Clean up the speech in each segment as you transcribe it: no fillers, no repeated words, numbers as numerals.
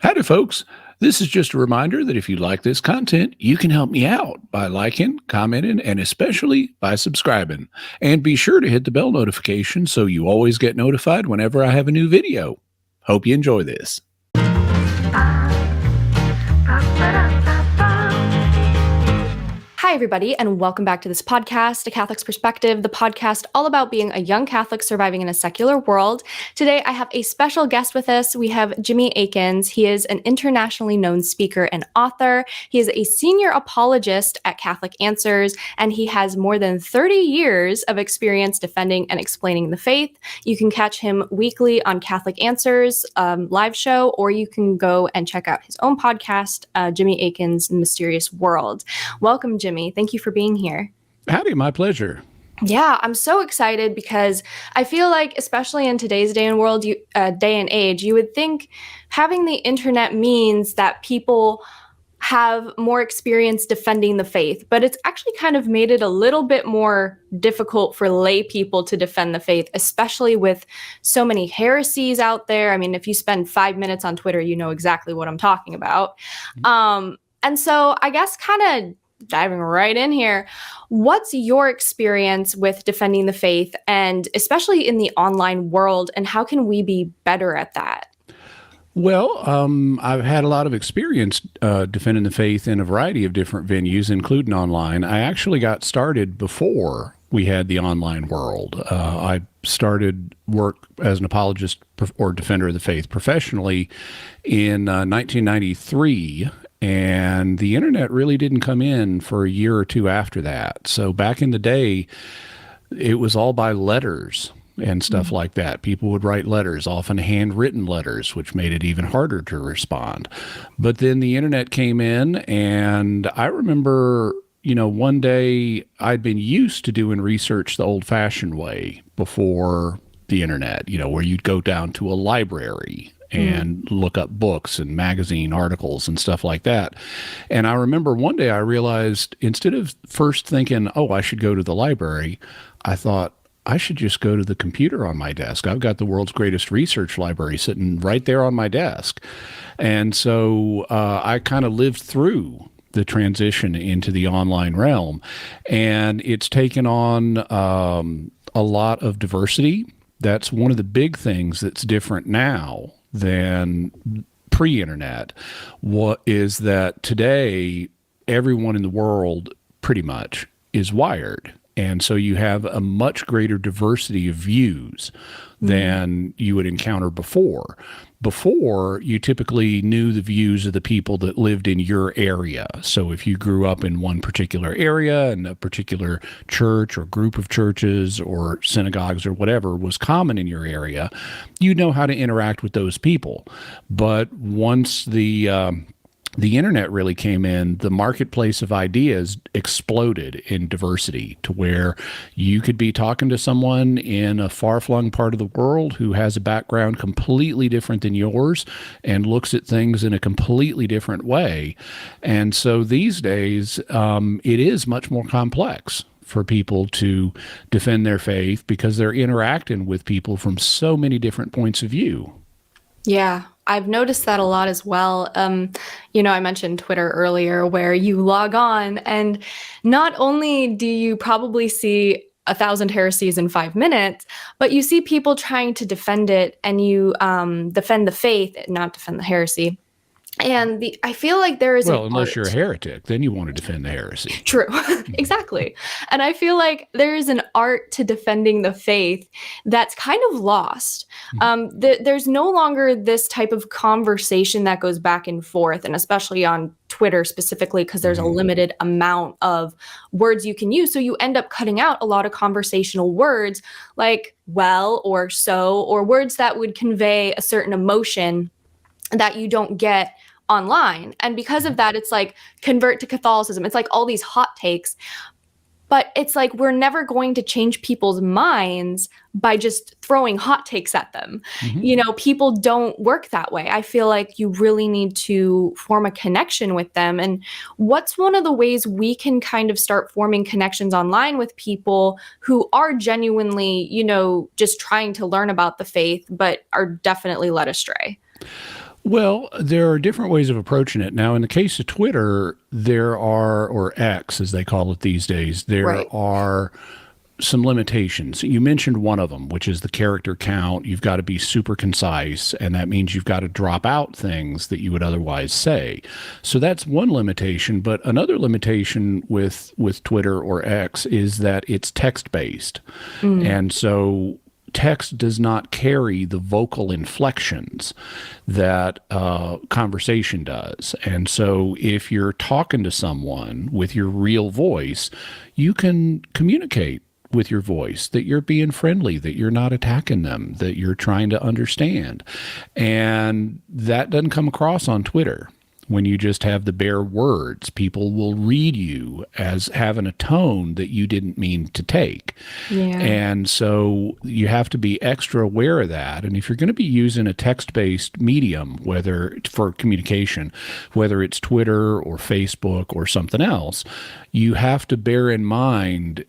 Howdy, folks. This is just a reminder that if you like this content, you can help me out by liking, commenting, and especially by subscribing. And be sure to hit the bell notification so you always get notified whenever I have a new video. Hope you enjoy this. Hi, everybody, and welcome back to this podcast, A Catholic's Perspective, the podcast all about being a young Catholic surviving in a secular world. Today, I have a special guest with us. We have Jimmy Akin. He is an internationally known speaker and author. He is a senior apologist at Catholic Answers, and he has more than 30 years of experience defending and explaining the faith. You can catch him weekly on Catholic Answers live show, or you can go and check out his own podcast, Jimmy Akin's Mysterious World. Welcome, Jimmy. Thank you for being here. Howdy, my pleasure. Yeah, I'm so excited because I feel like, especially in today's day and age, you would think having the internet means that people have more experience defending the faith, but it's actually kind of made it a little bit more difficult for lay people to defend the faith, especially with so many heresies out there. I mean, if you spend 5 minutes on Twitter, you know exactly what I'm talking about. And so I guess kind of diving right in here, what's your experience with defending the faith, and especially in the online world, and how can we be better at that? Well, I've had a lot of experience defending the faith in a variety of different venues, including online. I actually got started before we had the online world. I started work as an apologist or defender of the faith professionally in 1993. And the internet really didn't come in for a year or two after that. So back in the day, it was all by letters and stuff like that. People would write letters, often handwritten letters, which made it even harder to respond. But then the internet came in, and I remember, one day I'd been used to doing research the old-fashioned way before the internet, where you'd go down to a library and look up books and magazine articles and stuff like that. And I remember one day I realized, instead of first thinking, oh, I should go to the library, I thought, I should just go to the computer on my desk. I've got the world's greatest research library sitting right there on my desk. And so I kind of lived through the transition into the online realm. And it's taken on a lot of diversity. That's one of the big things that's different now than pre-internet. What is that today, everyone in the world pretty much is wired. And so you have a much greater diversity of views than you would encounter before. Before, you typically knew the views of the people that lived in your area. So if you grew up in one particular area and a particular church or group of churches or synagogues or whatever was common in your area, you know how to interact with those people. But once the internet really came in, the marketplace of ideas exploded in diversity to where you could be talking to someone in a far-flung part of the world who has a background completely different than yours and looks at things in a completely different way. And so these days, it is much more complex for people to defend their faith because they're interacting with people from so many different points of view. Yeah, I've noticed that a lot as well. I mentioned Twitter earlier, where you log on and not only do you probably see 1,000 heresies in 5 minutes, but you see people trying to defend it, and you defend the faith, not defend the heresy. And I feel like there is unless you're a heretic, then you want to defend the heresy. True. Exactly. And I feel like there is an art to defending the faith that's kind of lost. There's no longer this type of conversation that goes back and forth, and especially on Twitter specifically, because there's a limited amount of words you can use. So you end up cutting out a lot of conversational words like well or so, or words that would convey a certain emotion that you don't get online. And because of that, it's like convert to Catholicism. It's like all these hot takes. But it's like we're never going to change people's minds by just throwing hot takes at them. People don't work that way. I feel like you really need to form a connection with them. And what's one of the ways we can kind of start forming connections online with people who are genuinely, just trying to learn about the faith, but are definitely led astray? Well, there are different ways of approaching it. Now, in the case of Twitter, there are, or X as they call it these days, there Right. are some limitations. You mentioned one of them, which is the character count. You've got to be super concise, and that means you've got to drop out things that you would otherwise say. So that's one limitation. But another limitation with Twitter or X is that it's text based, and so text does not carry the vocal inflections that conversation does. And so if you're talking to someone with your real voice, you can communicate with your voice that you're being friendly, that you're not attacking them, that you're trying to understand. And that doesn't come across on Twitter. When you just have the bare words, people will read you as having a tone that you didn't mean to take. Yeah. And so you have to be extra aware of that. And if you're going to be using a text-based medium, whether for communication, whether it's Twitter or Facebook or something else, you have to bear in mind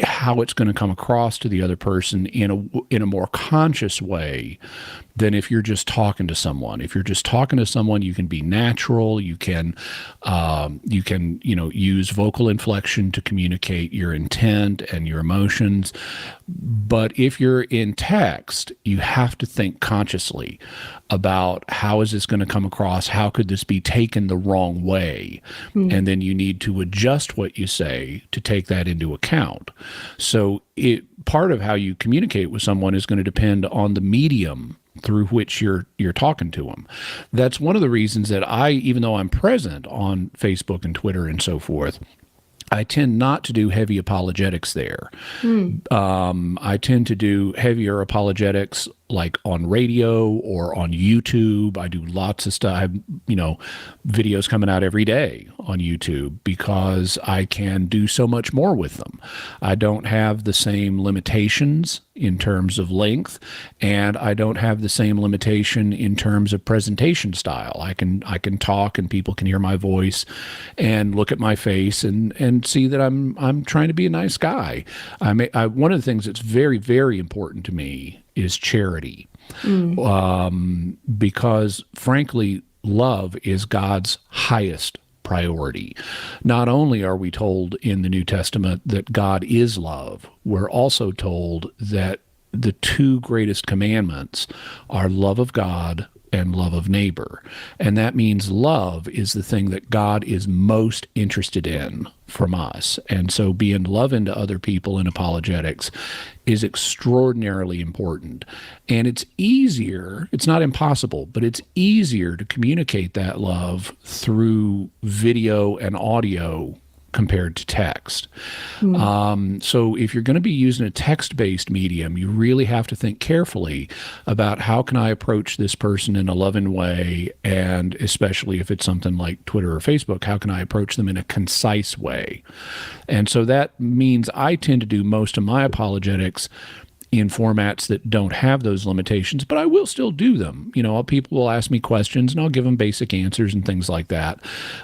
how it's going to come across to the other person in a more conscious way than if you're just talking to someone. If you're just talking to someone, you can be natural. You can use vocal inflection to communicate your intent and your emotions. But if you're in text, you have to think consciously about how is this going to come across? How could this be taken the wrong way? And then you need to adjust what you say to take that into account. So part of how you communicate with someone is going to depend on the medium through which you're talking to them. That's one of the reasons that even though I'm present on Facebook and Twitter and so forth, I tend not to do heavy apologetics there. I tend to do heavier apologetics like on radio or on YouTube. I do lots of stuff. I have, videos coming out every day on YouTube because I can do so much more with them. I don't have the same limitations in terms of length, and I don't have the same limitation in terms of presentation style. I can talk and people can hear my voice and look at my face and see that I'm trying to be a nice guy. One of the things that's very, very important to me is charity, because frankly, love is God's highest priority. Not only are we told in the New Testament that God is love, we're also told that the two greatest commandments are love of God and love of neighbor. And that means love is the thing that God is most interested in from us. And so being loving to other people in apologetics is extraordinarily important. And it's easier, it's not impossible, but it's easier to communicate that love through video and audio compared to text. So if you're going to be using a text-based medium, you really have to think carefully about how can I approach this person in a loving way, and especially if it's something like Twitter or Facebook, how can I approach them in a concise way? And so that means I tend to do most of my apologetics in formats that don't have those limitations, but I will still do them. People will ask me questions and I'll give them basic answers and things like that.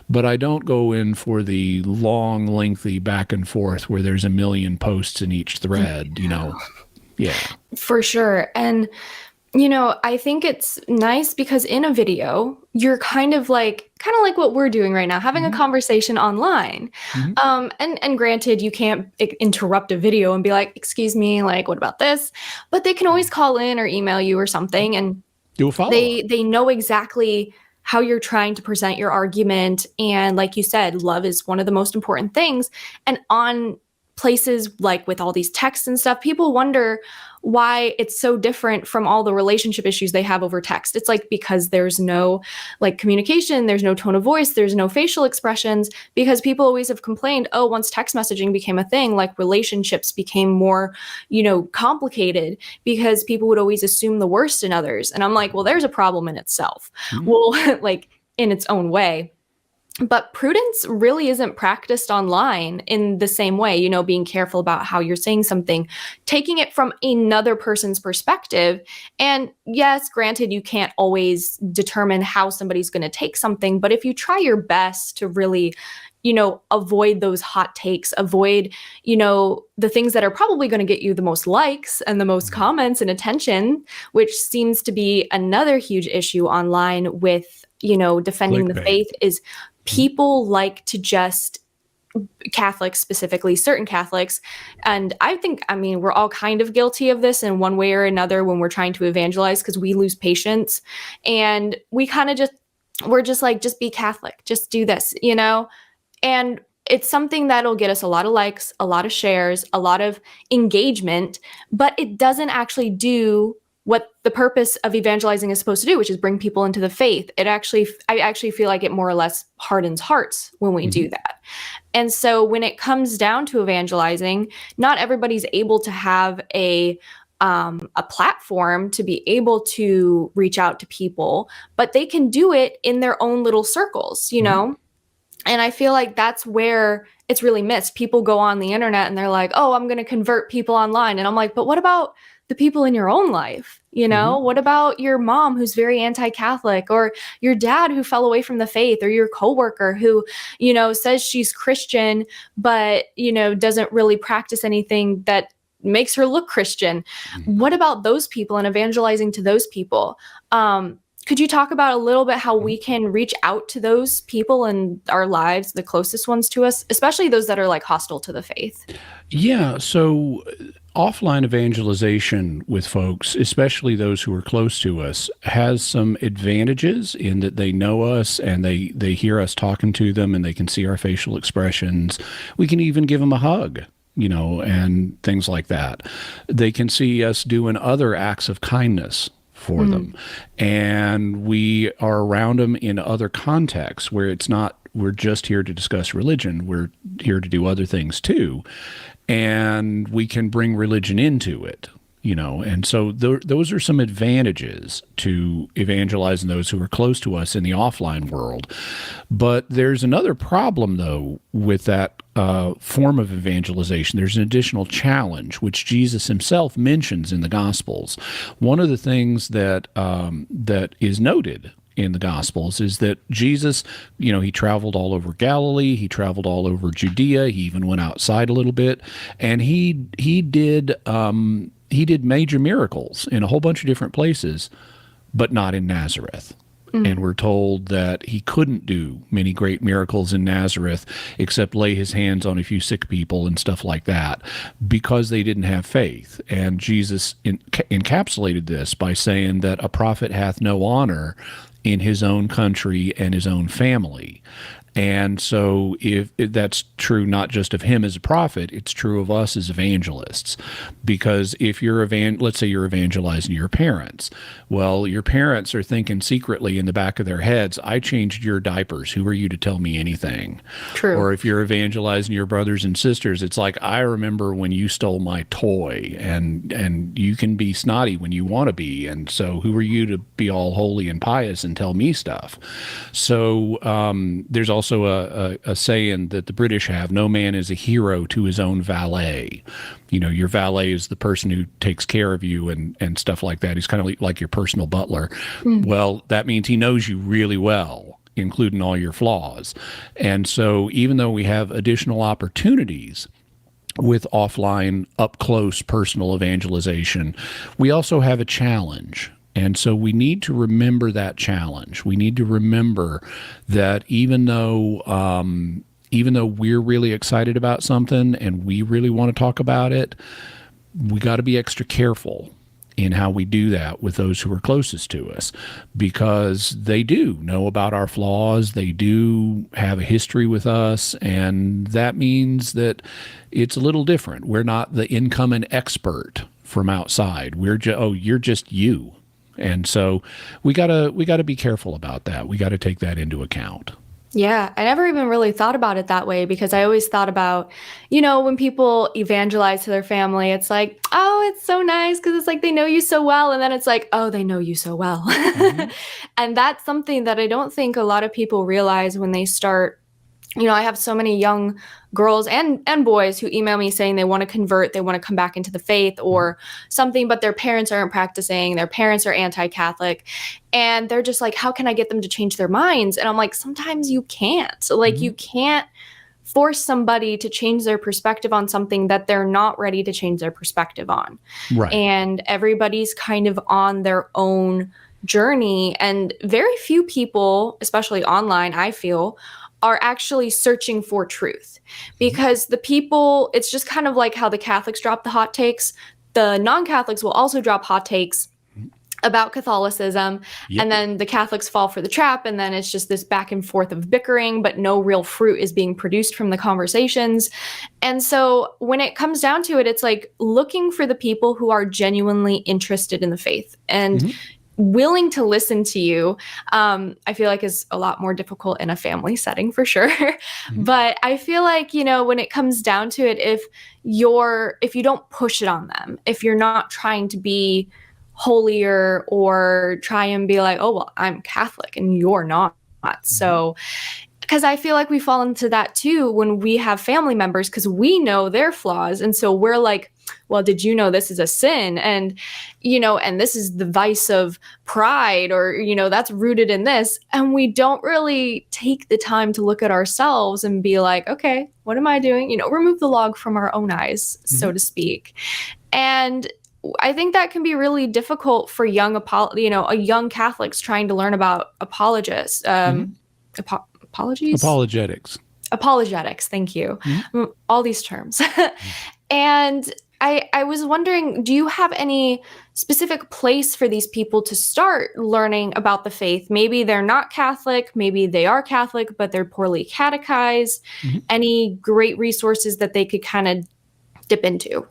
But I don't go in for the long, lengthy back and forth where there's a million posts in each thread, Yeah. For sure. And, I think it's nice because in a video, you're kind of like what we're doing right now, having a conversation online. And granted, you can't interrupt a video and be like, excuse me, like, what about this? But they can always call in or email you or something, and Do a follow-up. they know exactly how you're trying to present your argument. And like you said, love is one of the most important things. And on places like with all these texts and stuff, people wonder why it's so different from all the relationship issues they have over text. It's like because there's no communication, there's no tone of voice, there's no facial expressions, because people always have complained, once text messaging became a thing, relationships became more, complicated because people would always assume the worst in others. And I'm like, well, there's a problem in itself. Well, in its own way. But prudence really isn't practiced online in the same way, being careful about how you're saying something, taking it from another person's perspective. And yes, granted, you can't always determine how somebody's going to take something, but if you try your best to really avoid those hot takes, avoid, the things that are probably going to get you the most likes and the most comments and attention, which seems to be another huge issue online with, defending the faith, is people like to just, Catholics specifically, certain Catholics. And we're all kind of guilty of this in one way or another when we're trying to evangelize, because we lose patience and we kind of we're just like, just be Catholic, just do this, and it's something that'll get us a lot of likes, a lot of shares, a lot of engagement, but it doesn't actually do what the purpose of evangelizing is supposed to do, which is bring people into the faith. I actually feel like it more or less hardens hearts when we do that. And so when it comes down to evangelizing, not everybody's able to have a platform to be able to reach out to people, but they can do it in their own little circles, And I feel like that's where it's really missed. People go on the internet and they're like, oh, I'm going to convert people online. And I'm like, but what about the people in your own life? What about your mom who's very anti-Catholic, or your dad who fell away from the faith, or your coworker who, says she's Christian, but, doesn't really practice anything that makes her look Christian. What about those people and evangelizing to those people? Could you talk about a little bit how we can reach out to those people in our lives, the closest ones to us, especially those that are like hostile to the faith? Yeah. So offline evangelization with folks, especially those who are close to us, has some advantages in that they know us and they hear us talking to them and they can see our facial expressions. We can even give them a hug, and things like that. They can see us doing other acts of kindness for them. And we are around them in other contexts where it's not, we're just here to discuss religion. We're here to do other things too. And we can bring religion into it, and so those are some advantages to evangelizing those who are close to us in the offline world. But there's another problem, though, with that form of evangelization. There's an additional challenge, which Jesus himself mentions in the Gospels. One of the things that is noted in the Gospels is that Jesus, he traveled all over Galilee, he traveled all over Judea, he even went outside a little bit, and he did major miracles in a whole bunch of different places, but not in Nazareth. And we're told that he couldn't do many great miracles in Nazareth except lay his hands on a few sick people and stuff like that, because they didn't have faith. And Jesus encapsulated this by saying that a prophet hath no honor in his own country and his own family. And so if that's true not just of him as a prophet, it's true of us as evangelists. Because if you're let's say you're evangelizing your parents, well, your parents are thinking secretly in the back of their heads, I changed your diapers. Who are you to tell me anything? True. Or if you're evangelizing your brothers and sisters, it's like, I remember when you stole my toy, and you can be snotty when you want to be. And so who are you to be all holy and pious and tell me stuff? So there's also a saying that the British have, no man is a hero to his own valet. Your valet is the person who takes care of you and stuff like that. He's kind of like your personal butler. Well, that means he knows you really well, including all your flaws. And so even though we have additional opportunities with offline, up-close personal evangelization, we also have a challenge. And so we need to remember that challenge. We need to remember that even though we're really excited about something and we really want to talk about it, we got to be extra careful in how we do that with those who are closest to us, because they do know about our flaws. They do have a history with us, and that means that it's a little different. We're not the incoming expert from outside. You're just you. And so we gotta be careful about that. We got to take that into account. Yeah, I never even really thought about it that way, because I always thought about, when people evangelize to their family, it's like, oh, it's so nice because it's like they know you so well. And then it's like, oh, they know you so well. And that's something that I don't think a lot of people realize when they start I have so many young girls and boys who email me saying they want to convert, they want to come back into the faith or something, but their parents aren't practicing, their parents are anti-Catholic, and they're just like, how can I get them to change their minds? And I'm like, sometimes you can't. Like, you can't force somebody to change their perspective on something that they're not ready to change their perspective on. Right. And everybody's kind of on their own journey, and very few people, especially online, I feel, are actually searching for truth, because the people, it's just kind of like how the Catholics drop the hot takes. The non-Catholics will also drop hot takes about Catholicism, and then the Catholics fall for the trap, and then it's just this back and forth of bickering, but no real fruit is being produced from the conversations. And so when it comes down to it, it's like looking for the people who are genuinely interested in the faith and willing to listen to you. I feel like is a lot more difficult in a family setting for sure. But I feel like, when it comes down to it, if you don't push it on them, if you're not trying to be holier or try and be like, oh, well, I'm Catholic and you're not. So, because I feel like we fall into that too when we have family members, because we know their flaws. And so we're like, well, did you know this is a sin? And, and this is the vice of pride, or, that's rooted in this. And we don't really take the time to look at ourselves and be like, okay, what am I doing? Remove the log from our own eyes, so to speak. And I think that can be really difficult for young Catholics trying to learn about apologists, apologetics. Thank you. All these terms. And I was wondering, do you have any specific place for these people to start learning about the faith? Maybe they're not Catholic, maybe they are Catholic, but they're poorly catechized. Any great resources that they could kind of dip into?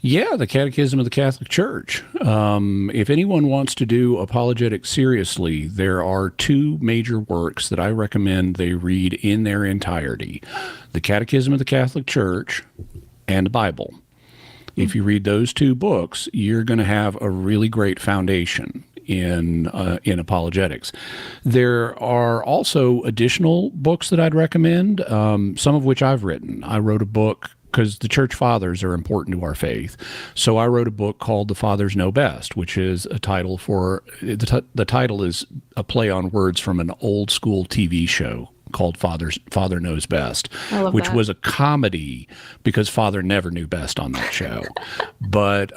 Yeah, the Catechism of the Catholic Church. If anyone wants to do apologetics seriously, there are two major works that I recommend they read in their entirety: the Catechism of the Catholic Church and the Bible. If you read those two books, you're going to have a really great foundation in apologetics. There are also additional books that I'd recommend, some of which I've written. I wrote a book because the church fathers are important to our faith. So I wrote a book called The Fathers Know Best, which is a title for, the title is a play on words from an old school TV show called Father Knows Best, which was a comedy because Father never knew best on that show. But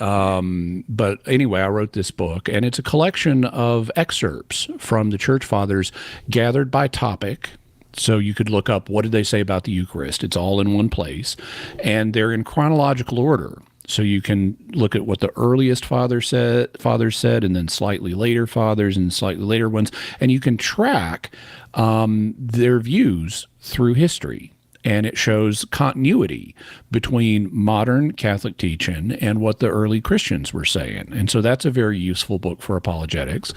anyway, I wrote this book, and it's a collection of excerpts from the church fathers gathered by topic. So you could look up, what did they say about the Eucharist? It's all in one place. And they're in chronological order. So you can look at what the earliest fathers said, and then slightly later fathers and slightly later ones. And you can track their views through history. And it shows continuity between modern Catholic teaching and what the early Christians were saying. And so that's a very useful book for apologetics.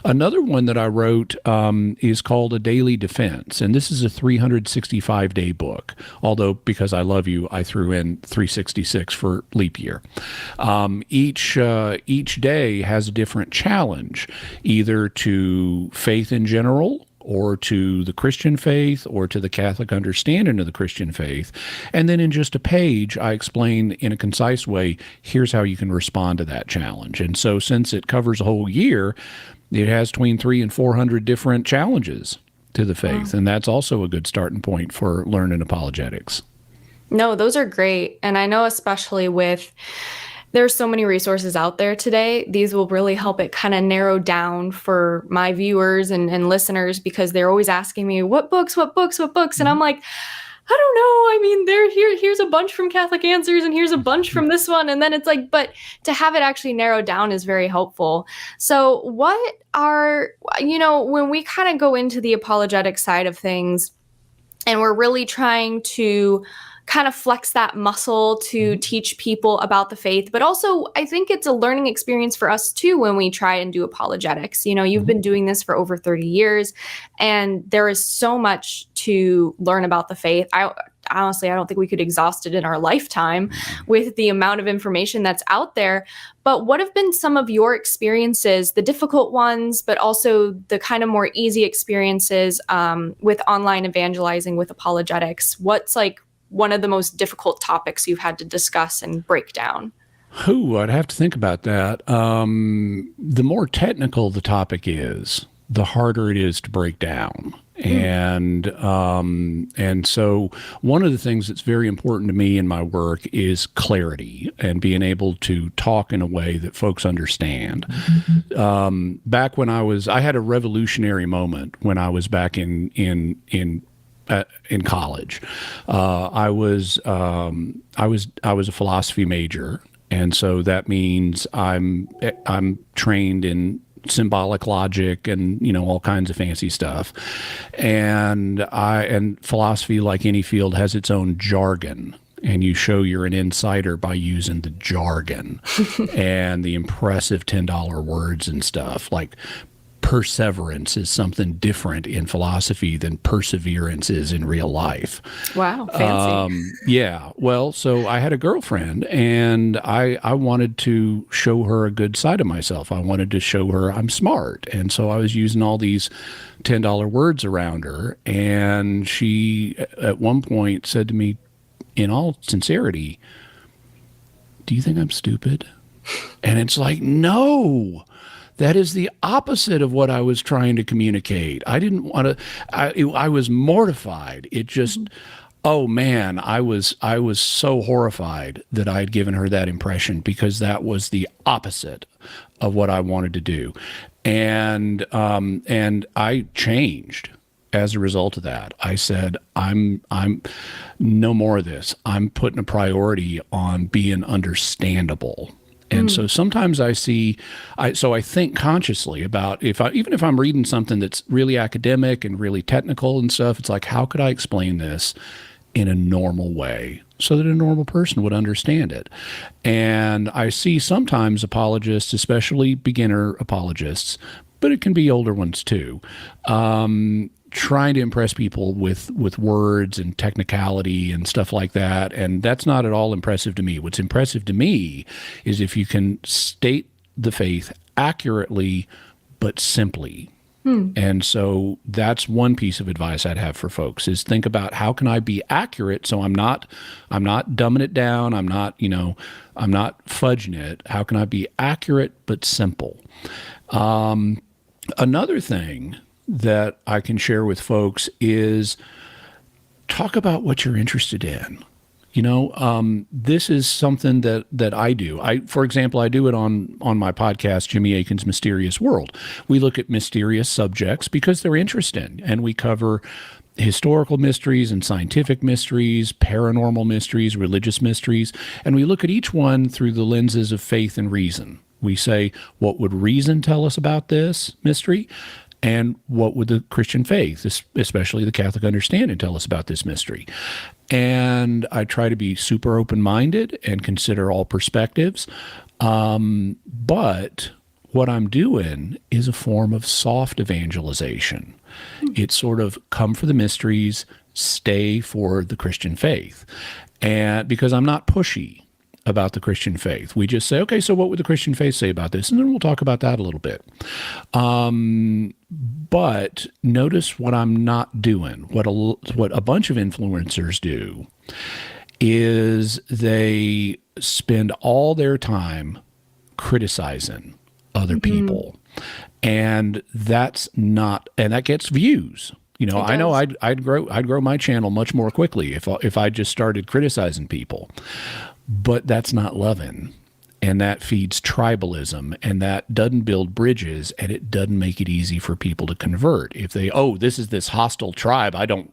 Another one that I wrote is called A Daily Defense. And this is a 365-day book, although because I love you, I threw in 366 for leap year. Each day has a different challenge, either to faith in general, or to the Christian faith, or to the Catholic understanding of the Christian faith. And then in just a page, I explain in a concise way, here's how you can respond to that challenge. And so since it covers a whole year, it has between 300 and 400 different challenges to the faith. Wow. And that's also a good starting point for learning apologetics. No, those are great. And I know especially there's so many resources out there today. These will really help it kind of narrow down for my viewers and listeners, because they're always asking me, what books? And I'm like, I don't know. I mean, here's a bunch from Catholic Answers, and here's a bunch from this one. And then it's like, but to have it actually narrowed down is very helpful. So when we kind of go into the apologetic side of things, and we're really trying to kind of flex that muscle to teach people about the faith. But also, I think it's a learning experience for us too when we try and do apologetics. You've been doing this for over 30 years, and there is so much to learn about the faith. honestly, I don't think we could exhaust it in our lifetime with the amount of information that's out there. But what have been some of your experiences, the difficult ones, but also the kind of more easy experiences with online evangelizing, with apologetics? What's like one of the most difficult topics you've had to discuss and break down? I'd have to think about that. The more technical the topic is, the harder it is to break down. And so one of the things that's very important to me in my work is clarity and being able to talk in a way that folks understand. Back when I had a revolutionary moment when I was back in college. I was a philosophy major, and so that means I'm trained in symbolic logic and all kinds of fancy stuff, and philosophy, like any field, has its own jargon, and you show you're an insider by using the jargon and the impressive $10 words and stuff. Like perseverance is something different in philosophy than perseverance is in real life. Wow, fancy. Yeah. Well, so I had a girlfriend, and I wanted to show her a good side of myself. I wanted to show her I'm smart. And so I was using all these $10 words around her. And she, at one point, said to me, in all sincerity, "Do you think I'm stupid?" And it's like, no. That is the opposite of what I was trying to communicate. I didn't want to, I was mortified. It just, oh man, I was so horrified that I had given her that impression, because that was the opposite of what I wanted to do. And I changed as a result of that. I said, I'm no more of this. I'm putting a priority on being understandable. And so sometimes I think consciously about even if I'm reading something that's really academic and really technical and stuff, it's like, how could I explain this in a normal way so that a normal person would understand it? And I see sometimes apologists, especially beginner apologists, but it can be older ones too, trying to impress people with words and technicality and stuff like that. And that's not at all impressive to me. What's impressive to me is if you can state the faith accurately but simply. And so that's one piece of advice I'd have for folks, is think about, how can I be accurate so I'm not dumbing it down, I'm not fudging it. How can I be accurate but simple? Another thing that I can share with folks is talk about what you're interested in. This is something that I do. For example, I do it on my podcast, Jimmy Akin's Mysterious World. We look at mysterious subjects because they're interesting, and we cover historical mysteries and scientific mysteries, paranormal mysteries, religious mysteries, and we look at each one through the lenses of faith and reason. We say, what would reason tell us about this mystery? And what would the Christian faith, especially the Catholic understanding, tell us about this mystery? And I try to be super open-minded and consider all perspectives. But what I'm doing is a form of soft evangelization. It's sort of come for the mysteries, stay for the Christian faith. And because I'm not pushy about the Christian faith. We just say, okay, so what would the Christian faith say about this? And then we'll talk about that a little bit. But notice what I'm not doing. What a bunch of influencers do is they spend all their time criticizing other people. And that gets views. I know I'd grow my channel much more quickly if I just started criticizing people. But that's not loving, and that feeds tribalism, and that doesn't build bridges, and it doesn't make it easy for people to convert. If this is this hostile tribe, I don't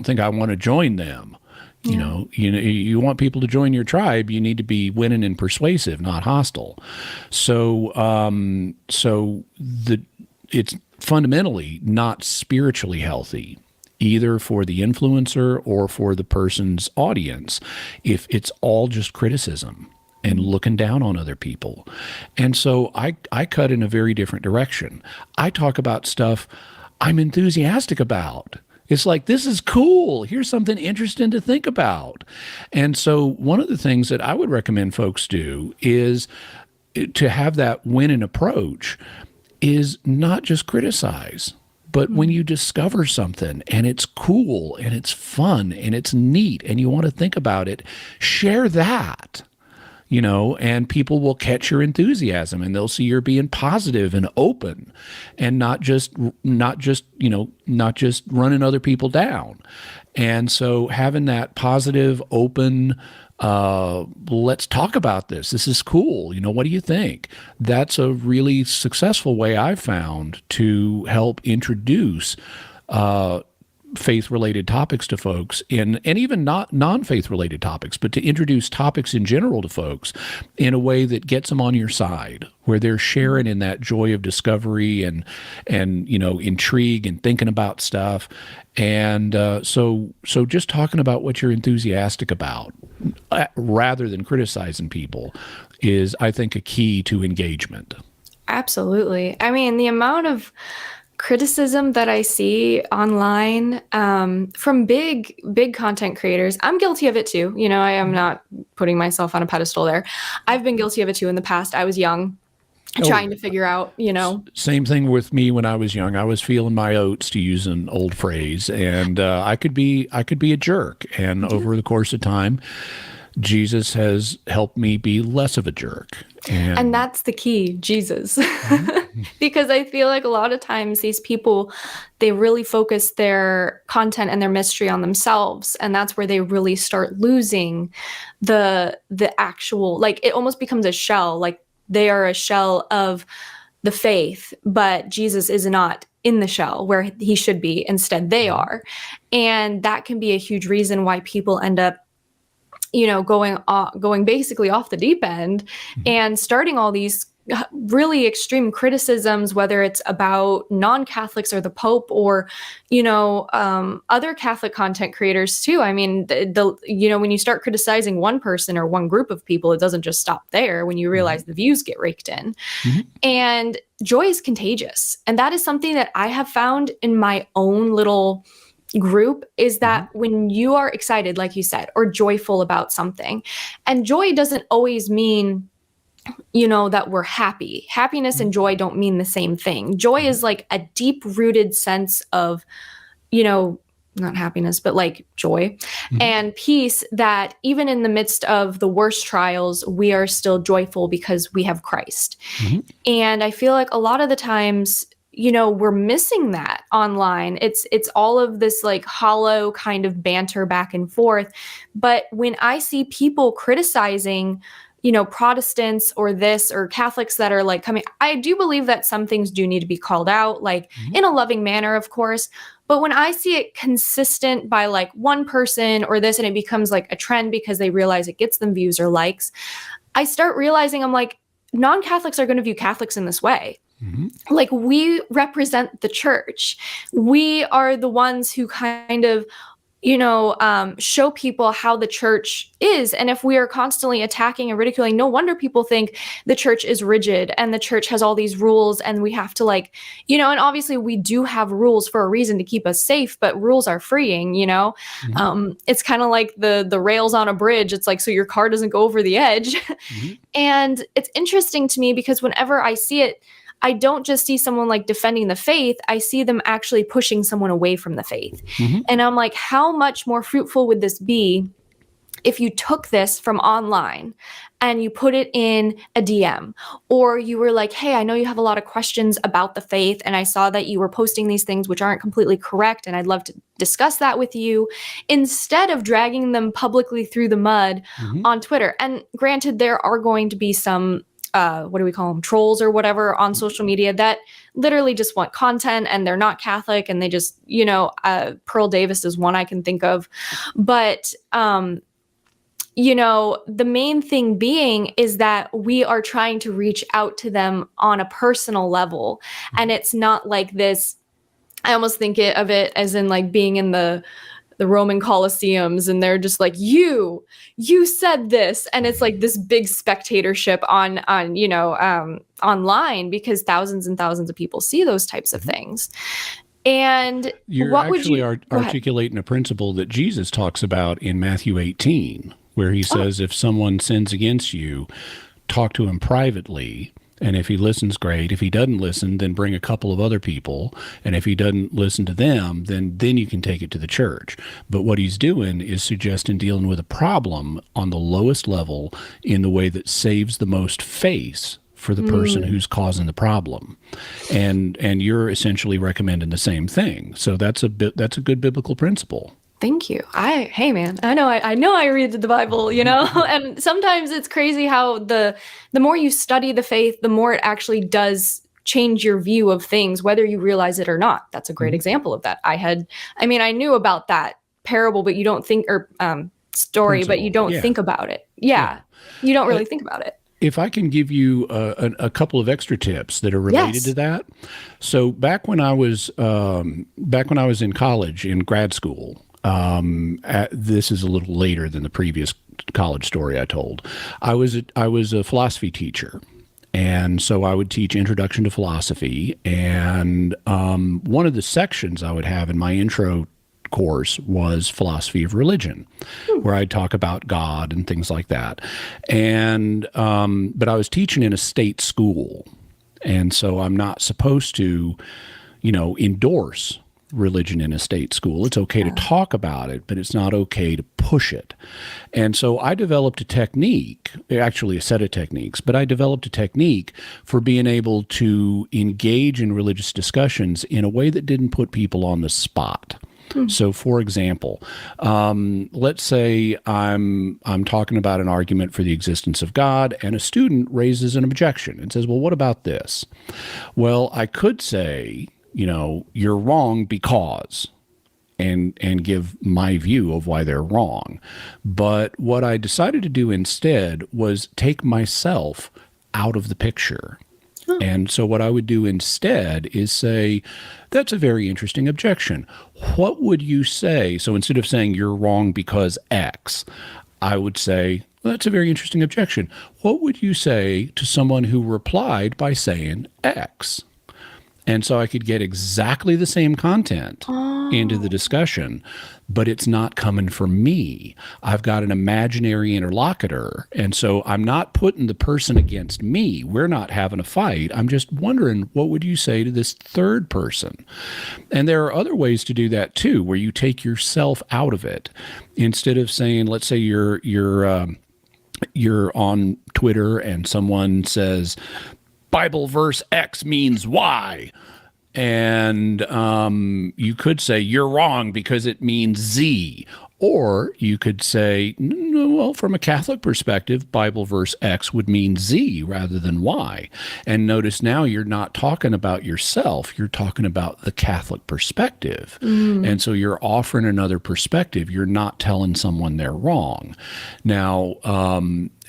think I want to join them. Yeah. You want people to join your tribe, you need to be winning and persuasive, not hostile. So it's fundamentally not spiritually healthy, either for the influencer or for the person's audience, if it's all just criticism and looking down on other people. And so I cut in a very different direction. I talk about stuff I'm enthusiastic about. It's like, this is cool. Here's something interesting to think about. And so one of the things that I would recommend folks do is to have that winning approach is not just criticize, but when you discover something and it's cool and it's fun and it's neat and you want to think about it, share that. And people will catch your enthusiasm and they'll see you're being positive and open and not just running other people down. And so having that positive, open, let's talk about this. This is cool. What do you think? That's a really successful way I've found to help introduce faith-related topics to folks, and even not non-faith-related topics, but to introduce topics in general to folks in a way that gets them on your side, where they're sharing in that joy of discovery and intrigue and thinking about stuff. And so just talking about what you're enthusiastic about, rather than criticizing people, is, I think, a key to engagement. Absolutely. I mean, the amount of criticism that I see online from big content creators. I'm guilty of it too. I am not putting myself on a pedestal there. I've been guilty of it too in the past. I was young, trying to figure out, Same thing with me when I was young. I was feeling my oats, to use an old phrase, and I could be a jerk. And over the course of time, Jesus has helped me be less of a jerk. And that's the key, Jesus. Because I feel like a lot of times these people, they really focus their content and their mystery on themselves. And that's where they really start losing the actual, like, it almost becomes a shell. Like, they are a shell of the faith, but Jesus is not in the shell where he should be. Instead, they are. And that can be a huge reason why people end up going basically off the deep end and starting all these really extreme criticisms, whether it's about non-Catholics or the Pope or, other Catholic content creators too. I mean, when you start criticizing one person or one group of people, it doesn't just stop there when you realize the views get raked in. And joy is contagious. And that is something that I have found in my own little group, is that when you are excited, like you said, or joyful about something, and joy doesn't always mean, that we're happy. Happiness and joy don't mean the same thing. Joy is like a deep rooted sense of, not happiness, but like joy and peace, that even in the midst of the worst trials, we are still joyful because we have Christ. And I feel like a lot of the times, we're missing that online. It's all of this like hollow kind of banter back and forth. But when I see people criticizing, Protestants or this or Catholics that are like coming, I do believe that some things do need to be called out, like in a loving manner, of course. But when I see it consistent by like one person or this, and it becomes like a trend because they realize it gets them views or likes, I start realizing, I'm like, non-Catholics are going to view Catholics in this way. Like, we represent the church. We are the ones who kind of, show people how the church is. And if we are constantly attacking and ridiculing, no wonder people think the church is rigid and the church has all these rules and we have to and obviously we do have rules for a reason to keep us safe, but rules are freeing, it's kind of like the rails on a bridge. It's like, so your car doesn't go over the edge. And it's interesting to me because whenever I see it, I don't just see someone like defending the faith, I see them actually pushing someone away from the faith. And I'm like, how much more fruitful would this be if you took this from online and you put it in a DM, or you were like, hey, I know you have a lot of questions about the faith, and I saw that you were posting these things which aren't completely correct, and I'd love to discuss that with you, instead of dragging them publicly through the mud on Twitter. And granted, there are going to be some what do we call them, trolls or whatever on social media that literally just want content and they're not Catholic and they just, Pearl Davis is one I can think of. But, the main thing being is that we are trying to reach out to them on a personal level. And it's not like this, I almost think of it as in like being in the Roman Colosseums, and they're just like, you said this, and it's like this big spectatorship on online, because thousands and thousands of people see those types of things. And You're what would actually you go ahead. articulating a principle that Jesus talks about in Matthew 18, where he says, if someone sins against you, talk to him privately. And if he listens, great. If he doesn't listen, then bring a couple of other people. And if he doesn't listen to them, then you can take it to the church. But what he's doing is suggesting dealing with a problem on the lowest level in the way that saves the most face for the person who's causing the problem. And you're essentially recommending the same thing. So that's a good biblical principle. Thank you. Hey man, I know I read the Bible, you know, and sometimes it's crazy how the more you study the faith, the more it actually does change your view of things, whether you realize it or not. That's a great example of that. I knew about that parable, but you don't think, or story, Principle. but you don't think about it. Yeah. You don't really think about it. If I can give you a couple of extra tips that are related to that. So back when I was in college, in grad school, this is a little later than the previous college story I told. I was a philosophy teacher, and so I would teach Introduction to Philosophy. And one of the sections I would have in my intro course was Philosophy of Religion, where I'd talk about God and things like that. And but I was teaching in a state school, and so I'm not supposed to, endorse religion in a state school. It's okay to talk about it, but it's not okay to push it. And so I developed a technique, actually a set of techniques, but I developed a technique for being able to engage in religious discussions in a way that didn't put people on the spot. So, for example, let's say I'm talking about an argument for the existence of God, and a student raises an objection and says, well, what about this? Well, I could say, you're wrong because, and give my view of why they're wrong. But what I decided to do instead was take myself out of the picture. And so what I would do instead is say, that's a very interesting objection. What would you say? So instead of saying you're wrong because X, I would say, well, that's a very interesting objection. What would you say to someone who replied by saying X? And so I could get exactly the same content into the discussion, but it's not coming from me. I've got an imaginary interlocutor. And so I'm not putting the person against me. We're not having a fight. I'm just wondering, what would you say to this third person? And there are other ways to do that too, where you take yourself out of it. Instead of saying, let's say you're on Twitter and someone says, Bible verse X means Y. And you could say, you're wrong because it means Z. Or you could say, no, well, from a Catholic perspective, Bible verse X would mean Z rather than Y. And notice now you're not talking about yourself, you're talking about the Catholic perspective. And so you're offering another perspective. You're not telling someone they're wrong. Now,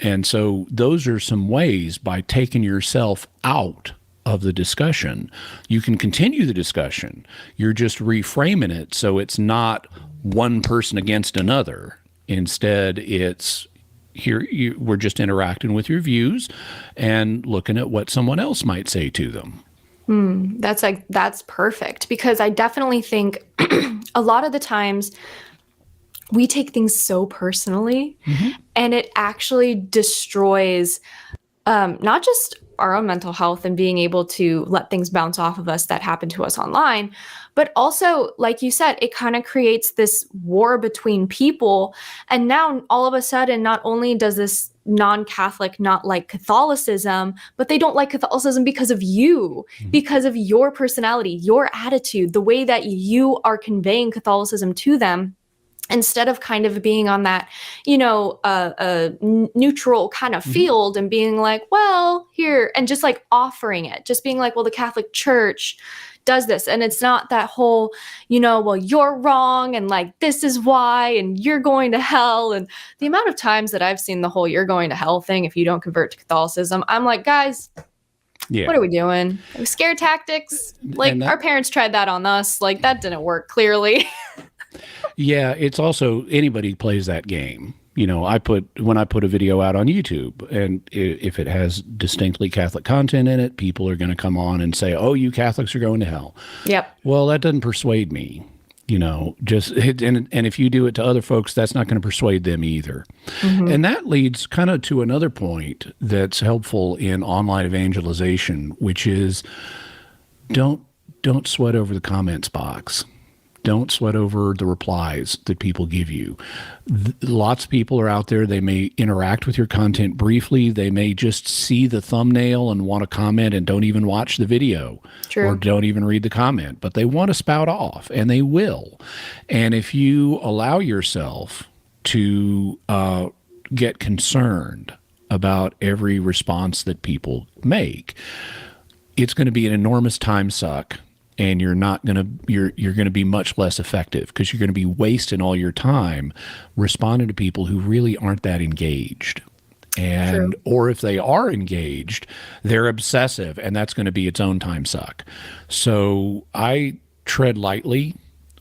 and so those are some ways, by taking yourself out of the discussion, you can continue the discussion. You're just reframing it so it's not one person against another. Instead, it's here we're just interacting with your views and looking at what someone else might say to them. That's perfect, because I definitely think a lot of the times we take things so personally, and it actually destroys not just our own mental health and being able to let things bounce off of us that happen to us online, but also, like you said, it kind of creates this war between people. And now all of a sudden, not only does this non-Catholic not like Catholicism, but they don't like Catholicism because of you, because of your personality, your attitude, the way that you are conveying Catholicism to them. Instead of kind of being on that, neutral kind of field and being like, well, here, and just like offering it, just being like, well, the Catholic Church does this. And it's not that whole, well, you're wrong and like, this is why, and you're going to hell. And the amount of times that I've seen the whole you're going to hell thing if you don't convert to Catholicism, I'm like, guys, what are we doing? Scare tactics? Like, our parents tried that on us. Like, that didn't work, clearly. Yeah, it's also anybody plays that game. when I put a video out on YouTube, and if it has distinctly Catholic content in it, people are going to come on and say, "Oh, you Catholics are going to hell." Yep. Well, that doesn't persuade me. And if you do it to other folks, that's not going to persuade them either. And that leads kind of to another point that's helpful in online evangelization, which is don't sweat over the comments box. Don't sweat over the replies that people give you. Lots of people are out there. They may interact with your content briefly. They may just see the thumbnail and want to comment and don't even watch the video. True. Or don't even read the comment, but they want to spout off, and they will. And if you allow yourself to get concerned about every response that people make, it's going to be an enormous time suck. And you're going to be much less effective, because you're going to be wasting all your time responding to people who really aren't that engaged. And or if they are engaged, they're obsessive, and that's going to be its own time suck. So I tread lightly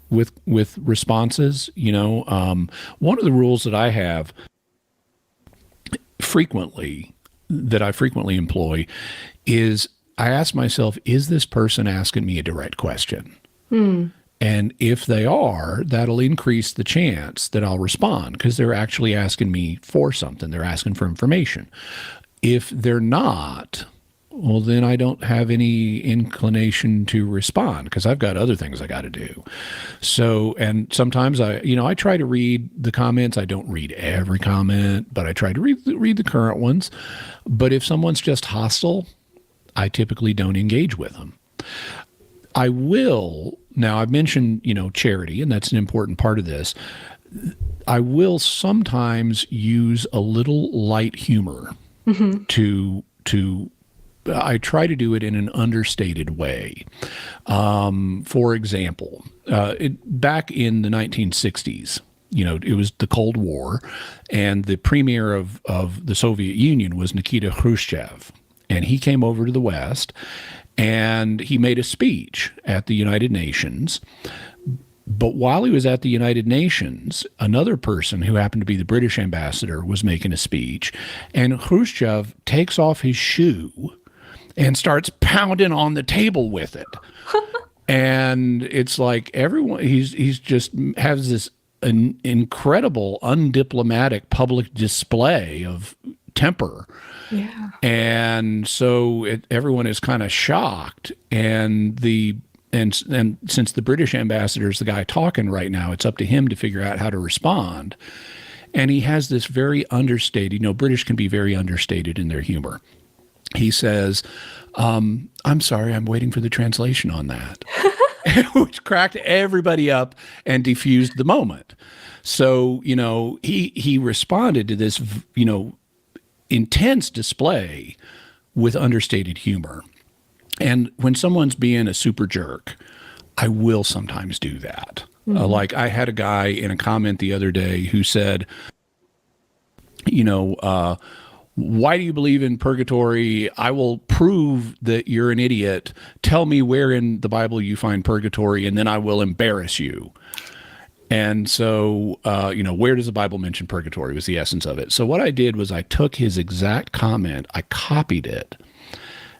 with responses. One of the rules that I have frequently employ is, I ask myself, is this person asking me a direct question? And if they are, that'll increase the chance that I'll respond, because they're actually asking me for something. They're asking for information. If they're not, well, then I don't have any inclination to respond, because I've got other things I got to do. So, and sometimes I try to read the comments. I don't read every comment, but I try to read the current ones. But if someone's just hostile, I typically don't engage with them. I will, now I've mentioned, charity, and that's an important part of this. I will sometimes use a little light humor to I try to do it in an understated way. For example, back in the 1960s, it was the Cold War, and the premier of the Soviet Union was Nikita Khrushchev. And he came over to the West, and he made a speech at the United Nations. But while he was at the United Nations, another person who happened to be the British ambassador was making a speech, and Khrushchev takes off his shoe and starts pounding on the table with it. And it's like everyone, he's just has this an incredible undiplomatic public display of temper. Yeah. And so everyone is kind of shocked, and since the British ambassador is the guy talking right now, it's up to him to figure out how to respond. And he has this very understated, British can be very understated in their humor. He says, "I'm sorry, I'm waiting for the translation on that," which cracked everybody up and diffused the moment. So, he responded to this, intense display with understated humor. And when someone's being a super jerk, I will sometimes do that. Like I had a guy in a comment the other day who said, why do you believe in purgatory? I will prove that you're an idiot. Tell me where in the Bible you find purgatory, and then I will embarrass you. And so, where does the Bible mention purgatory was the essence of it. So what I did was I took his exact comment, I copied it,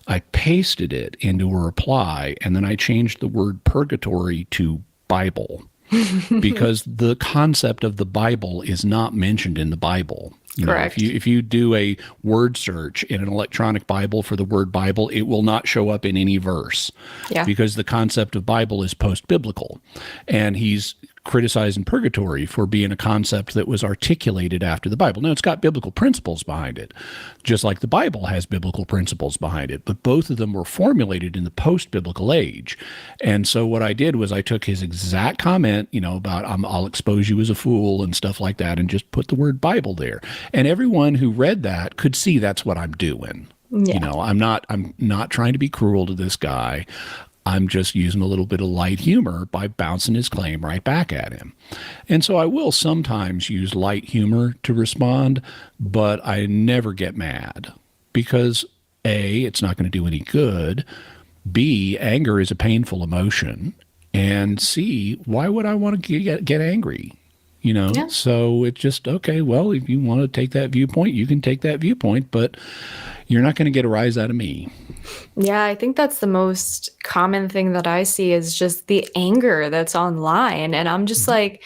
I pasted it into a reply, and then I changed the word purgatory to Bible, because the concept of the Bible is not mentioned in the Bible. Correct. If you do a word search in an electronic Bible for the word Bible, it will not show up in any verse, because the concept of Bible is post-biblical. And he's criticizing purgatory for being a concept that was articulated after the Bible. Now, it's got biblical principles behind it, just like the Bible has biblical principles behind it, but both of them were formulated in the post-biblical age. And so what I did was I took his exact comment, about I'll expose you as a fool and stuff like that, and just put the word Bible there. And everyone who read that could see that's what I'm doing. Yeah. I'm not trying to be cruel to this guy. I'm just using a little bit of light humor by bouncing his claim right back at him. And so I will sometimes use light humor to respond, but I never get mad, because A, it's not going to do any good. B, anger is a painful emotion. And C, why would I want to get angry? you know? Yeah. So it's just, okay, well, if you want to take that viewpoint, you can take that viewpoint, but you're not going to get a rise out of me. Yeah, I think that's the most common thing that I see is just the anger that's online. And I'm just like,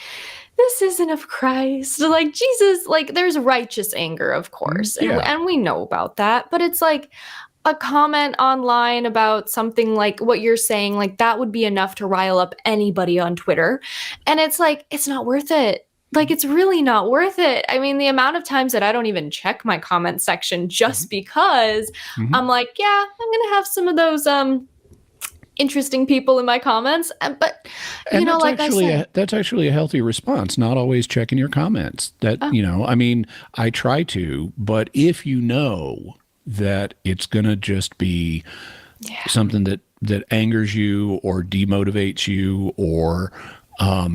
this isn't of Christ. Like Jesus, like there's righteous anger, of course. And, Yeah. and we know about that. But it's like a comment online about something like what you're saying, like that would be enough to rile up anybody on Twitter. And it's like, it's not worth it. Like, it's really not worth it. I mean, the amount of times that I don't even check my comment section just because I'm like, yeah, I'm going to have some of those interesting people in my comments. But, you And know, like I said, that's actually a healthy response, not always checking your comments. That, oh, you know, I mean, I try to, but if you know that it's going to just be something that angers you or demotivates you or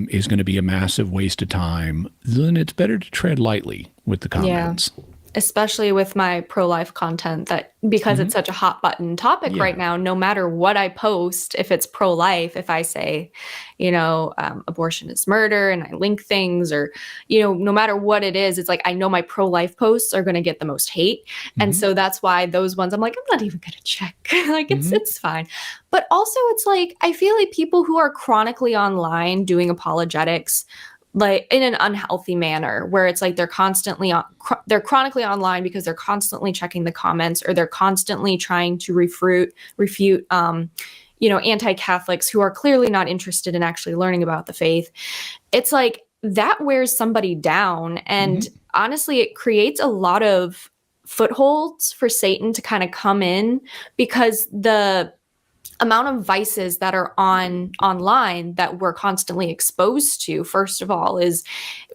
is going to be a massive waste of time, then it's better to tread lightly with the comments. especially with my pro-life content, that because it's such a hot button topic right now, no matter what I post, if it's pro-life, if I say, you know, abortion is murder and I link things, or, you know, no matter what it is, it's like, I know my pro-life posts are going to get the most hate. And so that's why those ones, I'm like, I'm not even going to check. Like it's fine. But also it's like, I feel like people who are chronically online doing apologetics, like in an unhealthy manner, where it's like they're constantly they're chronically online because they're constantly checking the comments, or they're constantly trying to refute you know, anti-Catholics who are clearly not interested in actually learning about the faith. It's like that wears somebody down, and honestly it creates a lot of footholds for Satan to kind of come in, because the amount of vices that are online that we're constantly exposed to, first of all, is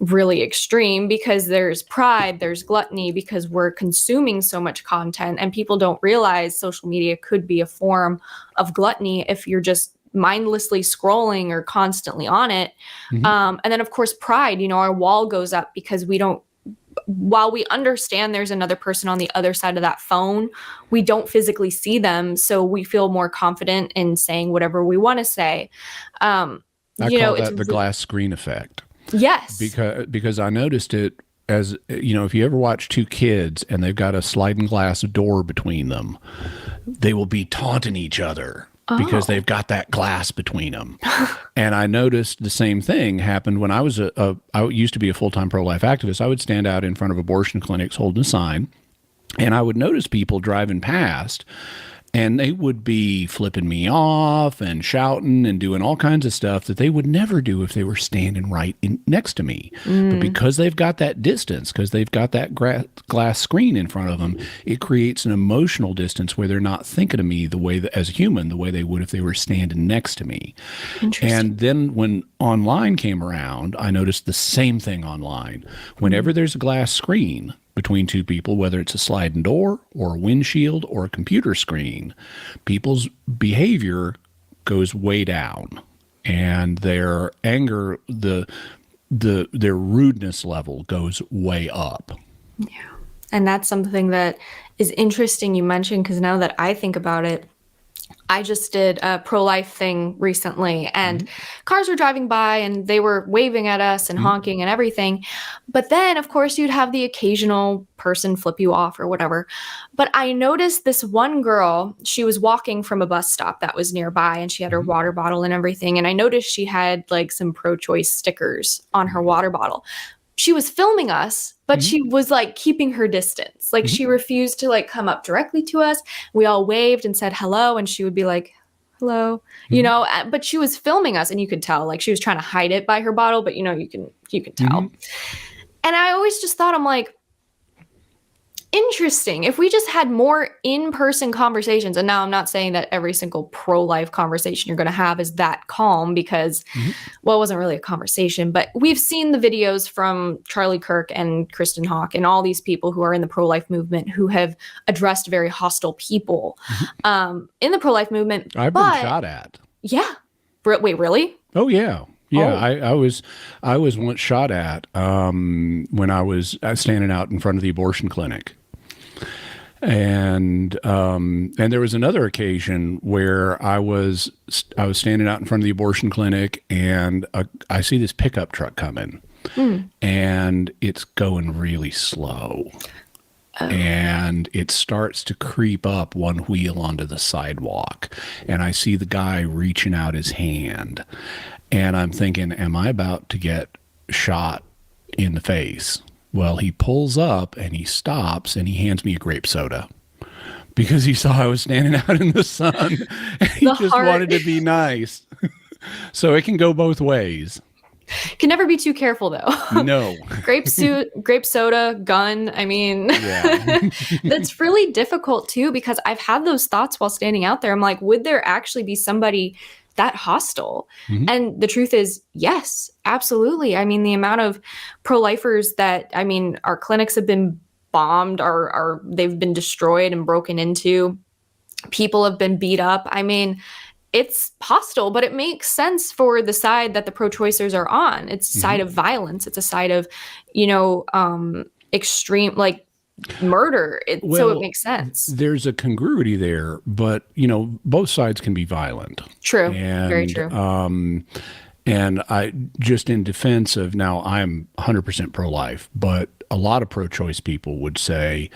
really extreme, because there's pride, there's gluttony, because we're consuming so much content, and people don't realize social media could be a form of gluttony if you're just mindlessly scrolling or constantly on it. And then of course pride, you know, our wall goes up because we don't, while we understand there's another person on the other side of that phone, we don't physically see them. So we feel more confident in saying whatever we want to say. I You call know, that the glass screen effect. Yes. Because I noticed it as, you know, if you ever watch two kids and they've got a sliding glass door between them, they will be taunting each other because they've got that glass between them. And I noticed the same thing happened when I was I used to be a full-time pro-life activist. I would stand out in front of abortion clinics holding a sign, and I would notice people driving past, and they would be flipping me off and shouting and doing all kinds of stuff that they would never do if they were standing right next to me. But because they've got that distance, because they've got that glass screen in front of them, it creates an emotional distance where they're not thinking of me the way that, as a human, the way they would if they were standing next to me. And then when online came around, I noticed the same thing online. Whenever there's a glass screen between two people, whether it's a sliding door or a windshield or a computer screen, people's behavior goes way down, and their anger, their rudeness level goes way up. Yeah. And that's something that is interesting you mentioned, because now that I think about it, I just did a pro-life thing recently, and cars were driving by and they were waving at us and honking and everything. But then, of course, you'd have the occasional person flip you off or whatever. But I noticed this one girl, she was walking from a bus stop that was nearby, and she had her water bottle and everything. And I noticed she had like some pro-choice stickers on her water bottle. She was filming us, but she was like keeping her distance. Like she refused to like come up directly to us. We all waved and said hello, and she would be like, hello, you know, but she was filming us, and you could tell like she was trying to hide it by her bottle, but you know, you can tell. And I always just thought, I'm like, interesting. If we just had more in-person conversations, and now I'm not saying that every single pro-life conversation you're going to have is that calm, because, well, it wasn't really a conversation, but we've seen the videos from Charlie Kirk and Kristen Hawk and all these people who are in the pro-life movement who have addressed very hostile people in the pro-life movement. I've been shot at. Yeah. Wait, really? Oh, yeah. Yeah, I was once shot at when I was standing out in front of the abortion clinic. And there was another occasion where I was standing out in front of the abortion clinic, and I see this pickup truck coming, and it's going really slow. And it starts to creep up one wheel onto the sidewalk. And I see the guy reaching out his hand. And I'm thinking, am I about to get shot in the face? Well, he pulls up and he stops and he hands me a grape soda because he saw I was standing out in the sun. And he just wanted to be nice. So it can go both ways. Can never be too careful, though. No. Grape soda, gun. I mean, that's really difficult, too, because I've had those thoughts while standing out there. I'm like, would there actually be somebody that hostile? And the truth is, yes, absolutely. I mean, the amount of pro-lifers that, I mean, our clinics have been bombed, they've been destroyed and broken into. People have been beat up. I mean, it's hostile, but it makes sense for the side that the pro-choicers are on. It's a side of violence. It's a side of, extreme, like murder. So it makes sense. There's a congruity there, but, both sides can be violent. True. And, very true. And I just in defense of, now I'm 100% pro-life, but a lot of pro-choice people would say,